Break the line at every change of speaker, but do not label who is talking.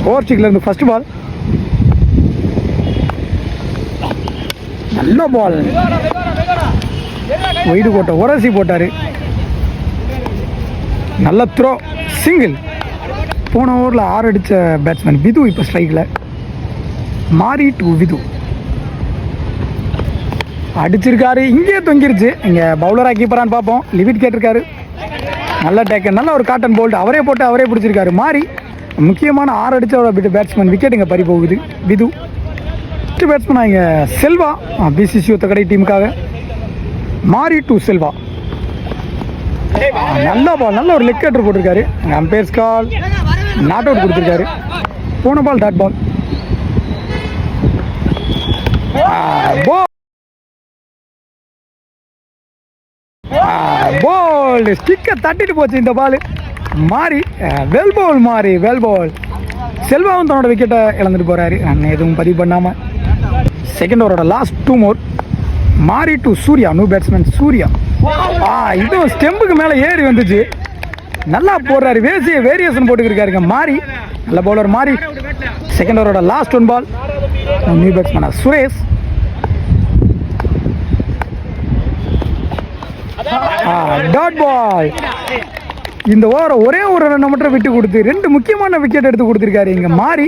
Over ஸ்டிக்ல இருந்து first ball. நல்ல பால், wide போட்ட உரசி போட்டாரு. நல்ல த்ரோ, சிங்கிள். போன ஓவரில் 6 அடித்த பேட்ஸ்மேன் விது இப்போ ஸ்ட்ரைக்கில். மாறி டு விது அடிச்சிருக்காரு. இங்கேயே தொங்கிருச்சு. இங்கே பவுலராக கீப்பரான்னு பார்ப்போம். லிமிட் கேட்டிருக்காரு. நல்ல டேக்கன், நல்ல ஒரு காட்டன் போல்ட். அவரே போட்டு அவரே பிடிச்சிருக்காரு. மாறி முக்கியமான 6 அடித்த பேட்ஸ்மேன் விக்கெட் இங்கே பறி போகுது. விது ஃபஸ்ட்டு பேட்ஸ்மேனாக இங்கே செல்வா, பிசிசி ஒத்தக்கடை டீமுக்காக. மாறி டு செல்வா. நல்ல பால், நல்ல ஒரு லெக் கட்டர் போட்டிருக்காரு. அம்பேர்ஸ் கால் நாட் அவுட் கொடுத்துருக்காரு. போன பால் டாட் பால். பால் ஸ்டிக்கை தட்டிட்டு போச்சு இந்த பால். மாறி வெல் பால், மாறி வெல் பால். செல்வாவும் தன்னோட விக்கெட்டை இழந்துட்டு போறாரு. எதுவும் பதிவு பண்ணாமல். செகண்ட் ஓவரோட லாஸ்ட் 2 more. மாறி to Surya, new batsman Surya. இதுவும் ஸ்டெம்புக்கு மேலே ஏறி வந்துச்சு. நல்லா போடுறாரு. வேரியேஷன் போட்டுக்கிருக்காருங்க மாறி. நல்ல பவுலர் மாறி. செகண்ட் ஓவரோட லாஸ்ட் 1 ball. நியூ பேட்ஸ்மேனா சுரேஷ். Dot ball. இந்த ஓவரை ஒரே ஒரு ரன் மட்டும் விட்டு கொடுத்து 2 முக்கியமான விக்கெட் எடுத்து கொடுத்துருக்காரு இங்க மாறி.